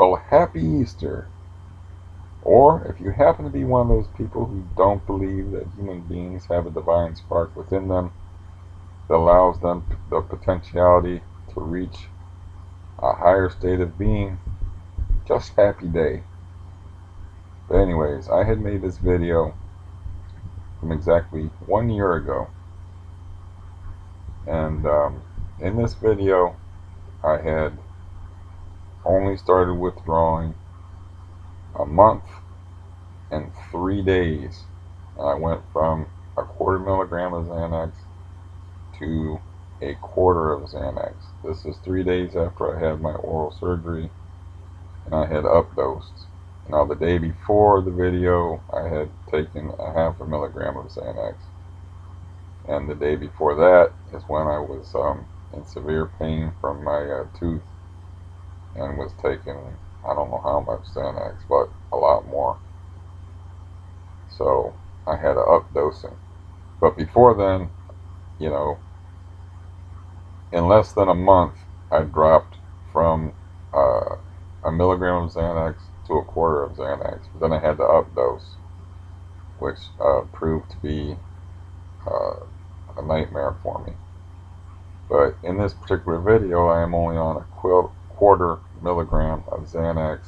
Well, happy Easter. Or if you happen to be one of those people who don't believe that human beings have a divine spark within them that allows them the potentiality to reach a higher state of being, just happy day. But anyways, I had made this video from exactly 1 year ago. And in this video, I had only started withdrawing a month and 3 days. And I went from a quarter milligram of Xanax to a quarter of Xanax. This is 3 days after I had my oral surgery and I had updosed. Now the day before the video I had taken a half a milligram of Xanax. And the day before that is when I was in severe pain from my tooth and was taking, I don't know how much Xanax, but a lot more. So I had a updosing. But before then, you know, in less than a month, I dropped from a milligram of Xanax to a quarter of Xanax. But then I had to updose, which proved to be a nightmare for me. But in this particular video, I am only on a quarter milligram of Xanax,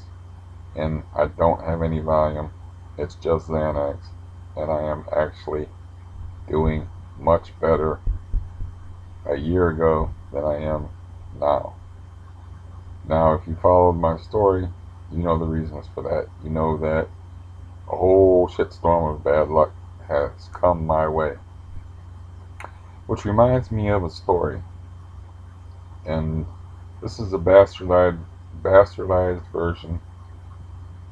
and I don't have any Valium. It's just Xanax, and I am actually doing much better a year ago than I am now. Now, if you followed my story, you know the reasons for that. You know that a whole shitstorm of bad luck has come my way. Which reminds me of a story. And this is a bastardized version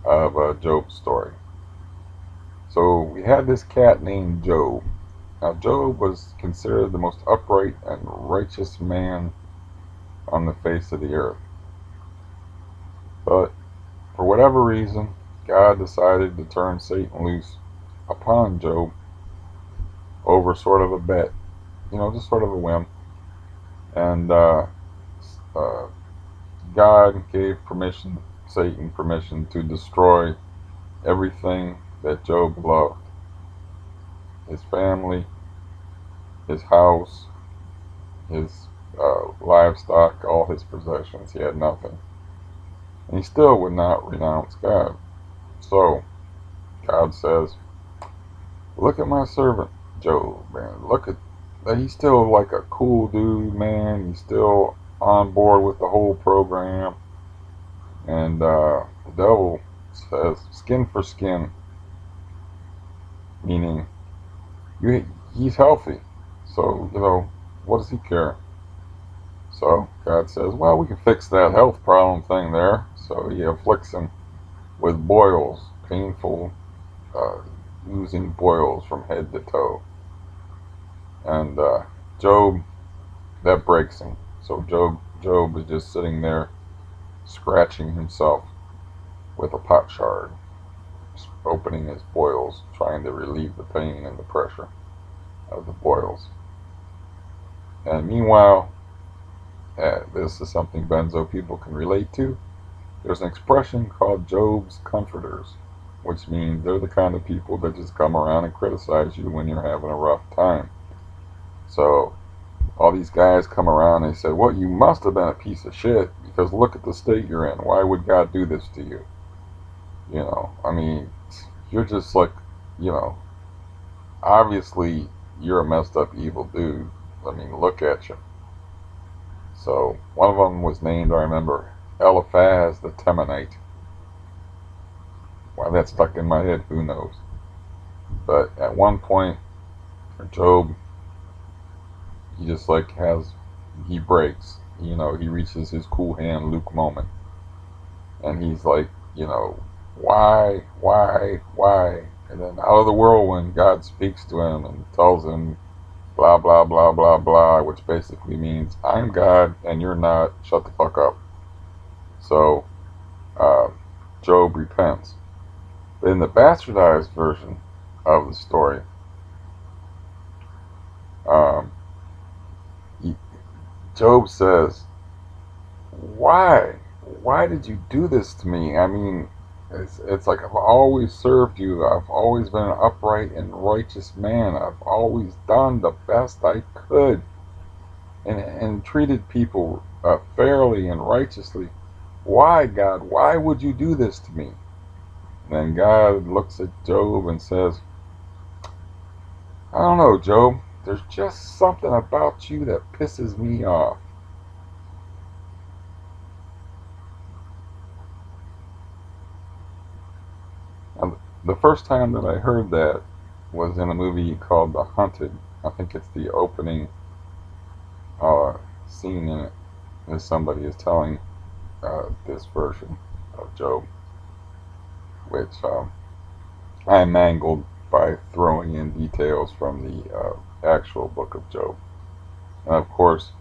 of Job's story. So we had this cat named Job. Now Job was considered the most upright and righteous man on the face of the earth. But for whatever reason, God decided to turn Satan loose upon Job over sort of a bet. Just sort of a whim. And God gave Satan permission to destroy everything that Job loved. His family, his house, his livestock, all his possessions. He had nothing. And he still would not renounce God. So, God says, look at my servant Job, man. Look at that. He's still like a cool dude, man. He's still on board with the whole program. And the devil says, skin for skin. Meaning, he's healthy. So, what does he care? So, God says, well, we can fix that health problem thing there. So he afflicts him with boils, painful, oozing boils from head to toe. And Job, that breaks him. So Job is just sitting there scratching himself with a pot shard, opening his boils, trying to relieve the pain and the pressure of the boils. And meanwhile, this is something benzo people can relate to. There's an expression called Job's comforters, which means they're the kind of people that just come around and criticize you when you're having a rough time. So all these guys come around and they say, well, you must have been a piece of shit because look at the state you're in. Why would God do this to you? You're just like, obviously you're a messed up evil dude. Look at you. So one of them was named, I remember, Eliphaz the Temanite. Why that stuck in my head, who knows? But at one point, Job, he breaks. He reaches his cool hand Luke moment. And he's like, why? And then out of the whirlwind, God speaks to him and tells him, blah, blah, blah, blah, blah, which basically means, I'm God and you're not, shut the fuck up. So, Job repents. But in the bastardized version of the story, Job says, why why did you do this to me? I mean, it's like I've always served you. I've always been an upright and righteous man. I've always done the best I could and treated people fairly and righteously. Why, God? Why would you do this to me? And then God looks at Job and says, I don't know, Job. There's just something about you that pisses me off. And the first time that I heard that was in a movie called The Hunted. I think it's the opening uh, scene in it. As somebody is telling this version of Job, which I mangled by throwing in details from the actual book of Job. And of course,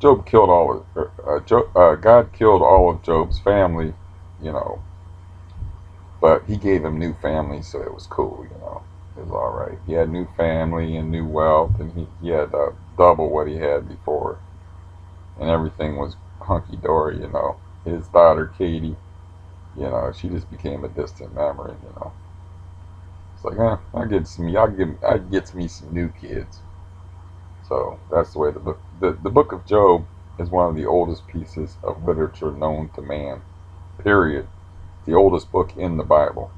Job killed all of God killed all of Job's family, you know, but he gave him new family, so it was cool, you know. It was all right. He had new family and new wealth, and he had double what he had before, and everything was hunky dory, you know. His daughter Katie, you know, she just became a distant memory, you know. It's like, I get me some new kids. So that's the way the book of Job is one of the oldest pieces of literature known to man. Period. The oldest book in the Bible,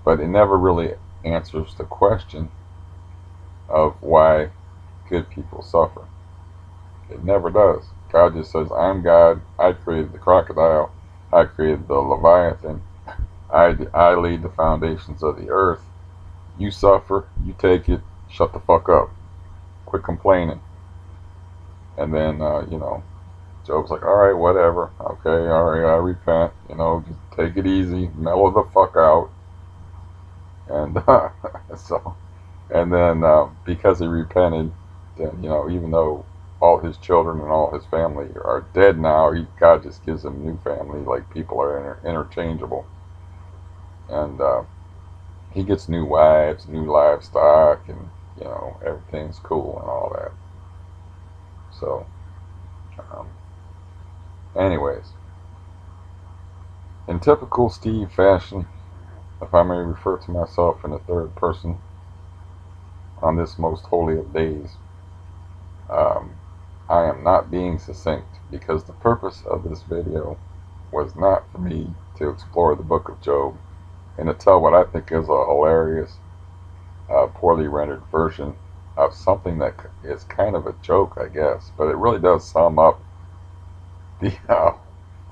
but it never really answers the question of why good people suffer. It never does. God just says, I'm God. I created the crocodile. I created the Leviathan. I laid the foundations of the earth. You suffer. You take it. Shut the fuck up. Quit complaining. And then, you know, Job's like, all right, whatever. Okay, all right, I repent. You know, just take it easy. Mellow the fuck out. And so, and then because he repented, then, you know, even though all his children and all his family are dead now, God just gives him new family. Like people are interchangeable, and he gets new wives, new livestock, and you know everything's cool and all that. So, um, anyways, in typical Steve fashion, if I may refer to myself in the third person on this most holy of days, um, I am not being succinct because the purpose of this video was not for me to explore the book of Job and to tell what I think is a hilarious, poorly rendered version of something that is kind of a joke, I guess, but it really does sum up the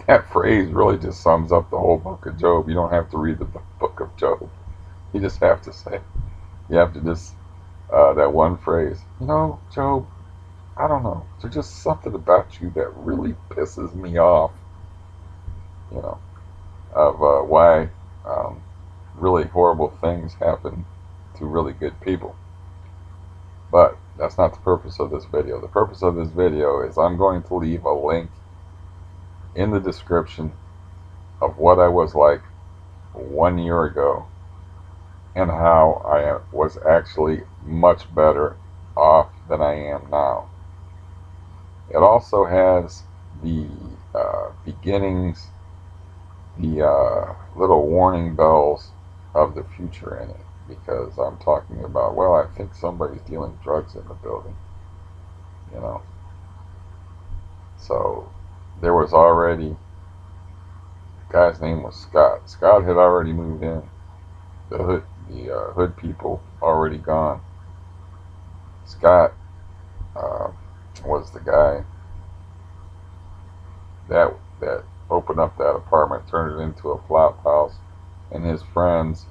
that phrase really just sums up the whole book of Job. You don't have to read the book of Job. You just have to say, you have to just that one phrase. You know, Job, I don't know. There's just something about you that really pisses me off. You know, of why really horrible things happen to really good people. But that's not the purpose of this video. The purpose of this video is I'm going to leave a link in the description of what I was like 1 year ago and how I was actually much better off than I am now. It also has the beginnings, the little warning bells of the future in it, because I'm talking about, well, I think somebody's dealing drugs in the building, you know. So there was already, the guy's name was Scott. Scott had already moved in. The hood people already gone. Scott was the guy that opened up that apartment, turned it into a flop house, and his friends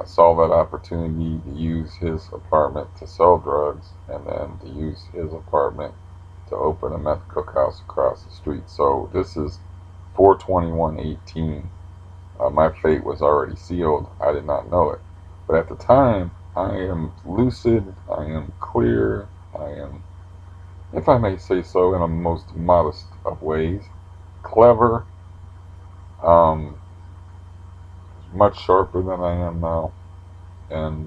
saw that opportunity to use his apartment to sell drugs, and then to use his apartment to open a meth cookhouse across the street. So this is 4/21/18. My fate was already sealed. I did not know it, but at the time, I am lucid. I am clear. I am, if I may say so, in a most modest of ways, clever, um, much sharper than I am now. And,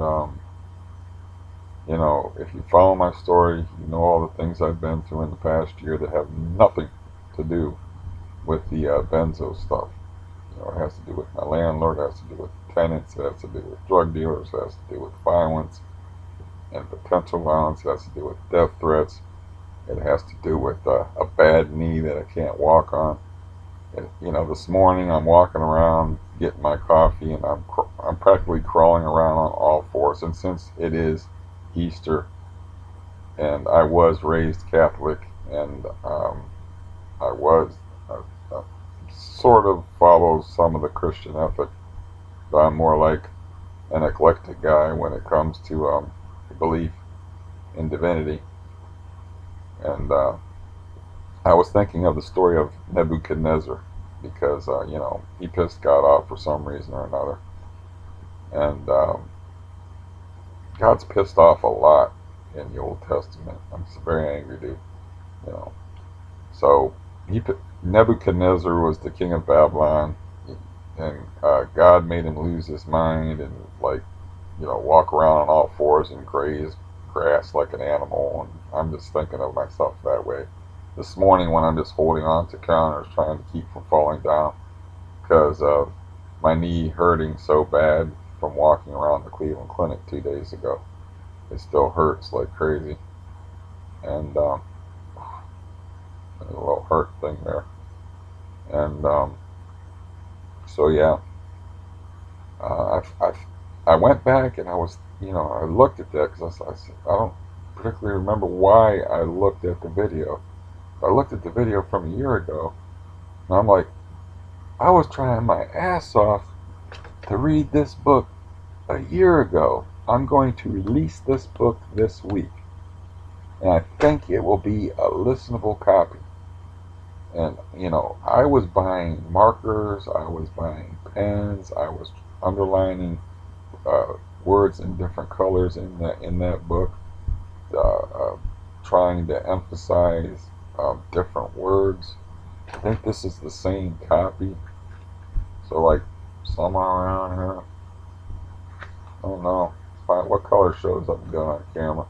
you know, if you follow my story, you know all the things I've been through in the past year that have nothing to do with the benzo stuff. You know, it has to do with my landlord, it has to do with tenants, it has to do with drug dealers, it has to do with violence and potential violence, it has to do with death threats, it has to do with a bad knee that I can't walk on. And, you know, this morning I'm walking around getting my coffee, and I'm practically crawling around on all fours. And since it is Easter, and I was raised Catholic, and I was sort of follow some of the Christian ethic, but I'm more like an eclectic guy when it comes to belief in divinity. And I was thinking of the story of Nebuchadnezzar because you know, he pissed God off for some reason or another, and God's pissed off a lot in the Old Testament. I'm a very angry dude, you know. So he Nebuchadnezzar was the king of Babylon, and God made him lose his mind and, like, you know, walk around on all fours and graze grass like an animal. And I'm just thinking of myself that way this morning when I'm just holding on to counters trying to keep from falling down because of my knee hurting so bad from walking around the Cleveland Clinic 2 days ago. It still hurts like crazy, and there's a little hurt thing there. And so yeah, I went back and I was, you know, I looked at that because I don't particularly remember why I looked at the video. I looked at the video from a year ago, and I'm like, I was trying my ass off to read this book a year ago. I'm going to release this book this week, and I think it will be a listenable copy. And, you know, I was buying markers, I was buying pens, I was underlining uh, words in different colors in that book, uh, uh, trying to emphasize different words. I think this is the same copy. So, like, somewhere around here, I don't know. What color shows up good on camera?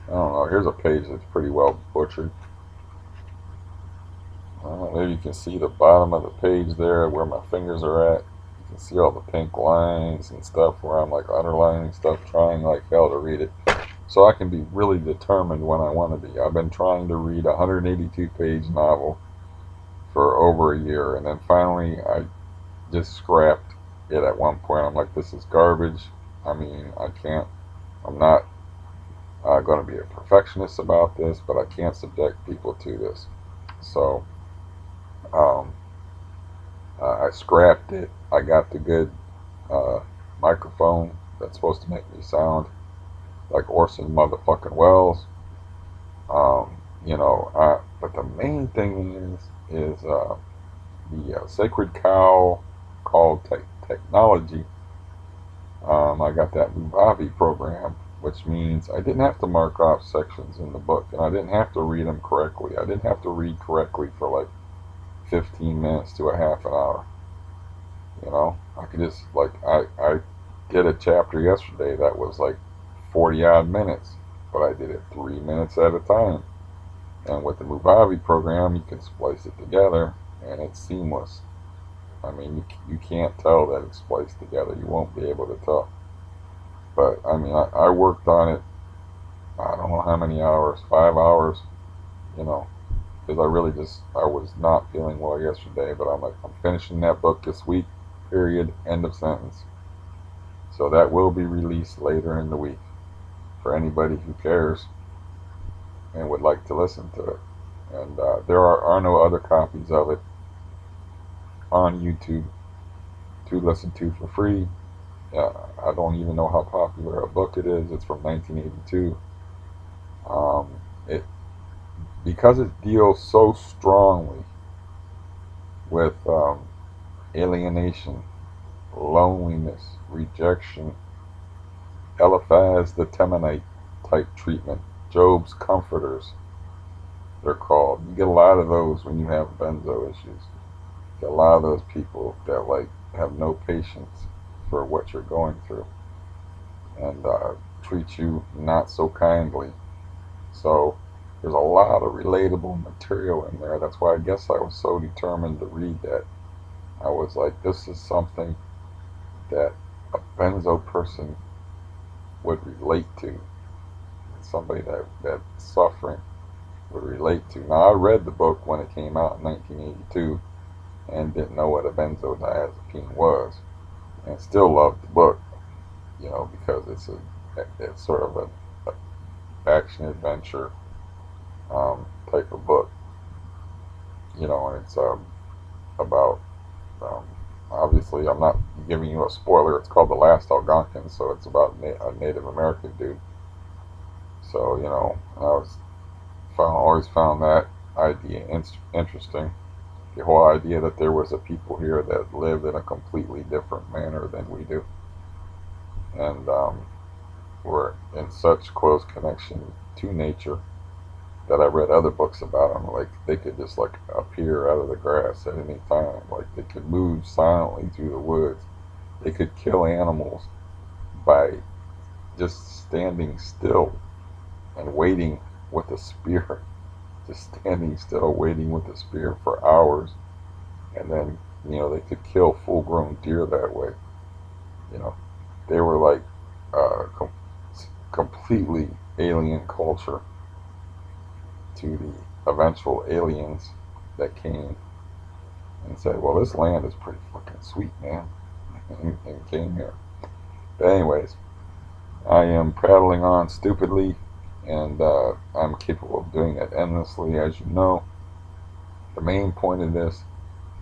I don't know. Here's a page that's pretty well butchered. Maybe you can see the bottom of the page there where my fingers are at. You can see all the pink lines and stuff where I'm like underlining stuff, trying like hell to read it. So I can be really determined when I want to be. I've been trying to read a 182-page novel for over a year, and then finally I just scrapped it at one point. I'm like, this is garbage. I mean, I can't, I'm not going to be a perfectionist about this, but I can't subject people to this. So um, I scrapped it. I got the good microphone that's supposed to make me sound like Orson motherfucking Welles. You know, but the main thing is the Sacred Cow called Technology. I got that Mojave program, which means I didn't have to mark off sections in the book, and I didn't have to read them correctly. I didn't have to read correctly for like 15 minutes to a half an hour. You know, I could just, like, I did a chapter yesterday that was like 40 odd minutes, but I did it 3 minutes at a time. And with the Mojave program, you can splice it together, and it's seamless. I mean, you can't tell that it's spliced together. You won't be able to tell. But I mean, I worked on it. I don't know how many hours, 5 hours. You know, because I was not feeling well yesterday. But I'm like, I'm finishing that book this week. Period. End of sentence. So that will be released later in the week for anybody who cares and would like to listen to it. And there are no other copies of it on YouTube to listen to for free. I don't even know how popular a book it is. It's from 1982. It because it deals so strongly with alienation, loneliness, rejection, Eliphaz the Temanite type treatment, Job's comforters, they're called. You get a lot of those when you have benzo issues. You get a lot of those people that, like, have no patience for what you're going through and treat you not so kindly. So there's a lot of relatable material in there. That's why I guess I was so determined to read that. I was like, this is something that a benzo person would relate to. Somebody that's suffering would relate to. Now, I read the book when it came out in 1982 and didn't know what a benzodiazepine was, and still loved the book, because it's sort of a action adventure type of book, and it's about um, obviously I'm not giving you a spoiler. It's called The Last Algonquin, so it's about a Native American dude. So always found that idea interesting. The whole idea that there was a people here that lived in a completely different manner than we do, and were in such close connection to nature that I read other books about them. Like they could just like appear out of the grass at any time. Like they could move silently through the woods. They could kill animals by just standing still and waiting with a spear. Just standing still, waiting with a spear for hours, and then they could kill full-grown deer that way. You know, they were like completely alien culture to the eventual aliens that came and said, well, this land is pretty fucking sweet, man, and came here. But anyways, I am prattling on stupidly, and I'm capable of doing it endlessly, as you know. The main point of this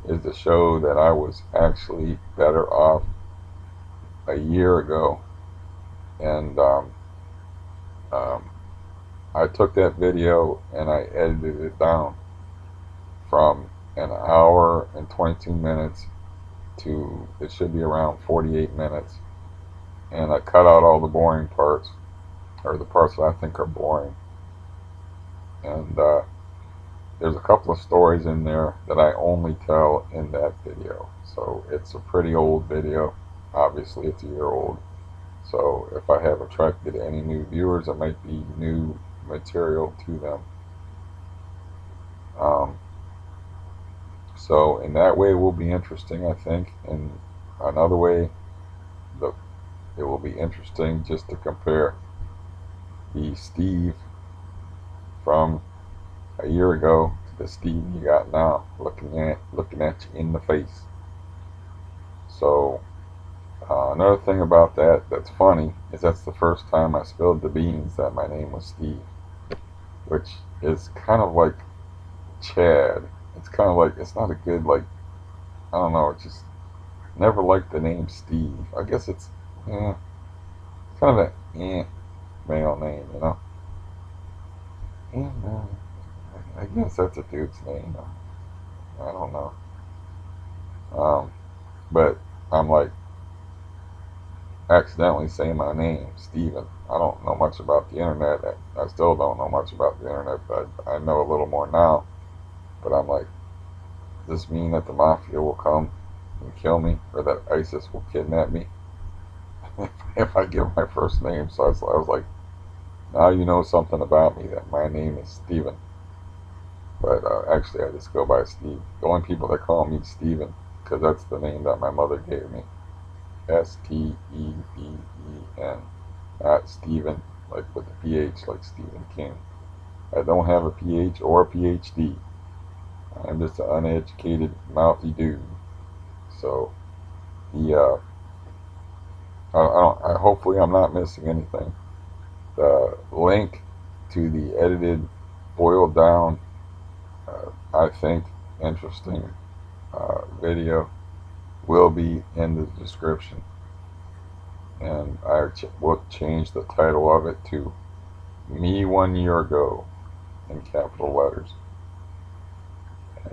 is to show that I was actually better off a year ago, and I took that video and I edited it down from an hour and 22 minutes to, it should be around 48 minutes, and I cut out all the boring parts, or the parts that I think are boring, and there's a couple of stories in there that I only tell in that video. So it's a pretty old video. Obviously it's a year old, so if I have attracted any new viewers, it might be new material to them. So in that way it will be interesting, I think. In another way, it will be interesting just to compare the Steve from a year ago to the Steve you got now, looking at you in the face. So another thing about that's funny is that's the first time I spilled the beans that my name was Steve, which is kind of like Chad. It's kind of like, it's not a good, like, I don't know, it's just never liked the name Steve. I guess it's kind of a male name, And I guess that's a dude's name. I don't know. But I'm like accidentally saying my name, Steven. I don't know much about the internet. I still don't know much about the internet, but I know a little more now. But I'm like, does this mean that the mafia will come and kill me, or that ISIS will kidnap me if I give my first name? So I was like, now you know something about me, that my name is Steven. But actually, I just go by Steve. The only people that call me Steven, because that's the name that my mother gave me. Steveen, not Stephen, like with the PH, like Stephen King. I don't have a PH or a PhD. I'm just an uneducated, mouthy dude. So the hopefully I'm not missing anything. The link to the edited, boiled down, I think interesting video will be in the description, and I will change the title of it to "Me 1 Year Ago" in capital letters.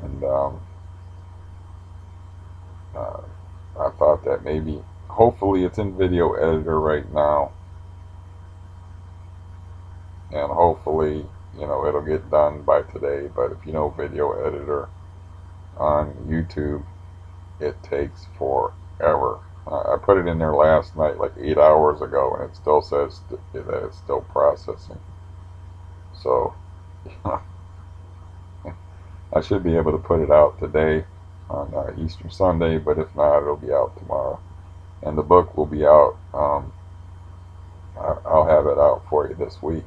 And I thought that maybe, hopefully it's in video editor right now, and hopefully it'll get done by today. But if you know video editor on YouTube, it takes forever. I put it in there last night, like 8 hours ago, and it still says that it's still processing. So I should be able to put it out today on Easter Sunday, but if not, it'll be out tomorrow. And the book will be out. I'll have it out for you this week,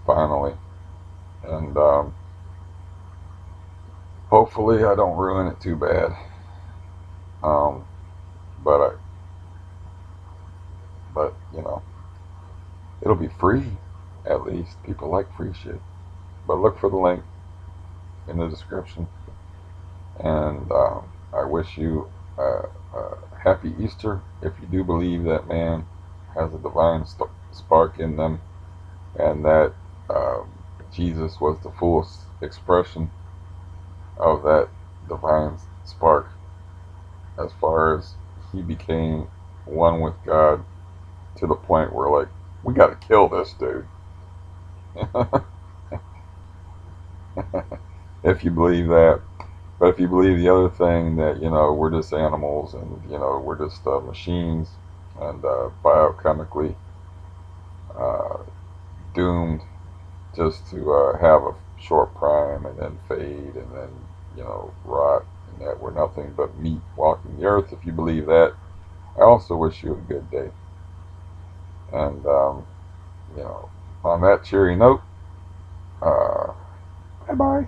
finally. And hopefully I don't ruin it too bad. Um, but but it'll be free. At least people like free shit. But look for the link in the description. And I wish you a happy Easter if you do believe that man has a divine spark in them, and that um, Jesus was the fullest expression of that divine spark, as far as he became one with God to the point where, like, we got to kill this dude. If you believe that. But if you believe the other thing, that we're just animals, and we're just machines, and biochemically uh, doomed just to have a short prime and then fade and then rot, and that we're nothing but meat walking the earth, if you believe that, I also wish you a good day. And you know on that cheery note, bye bye.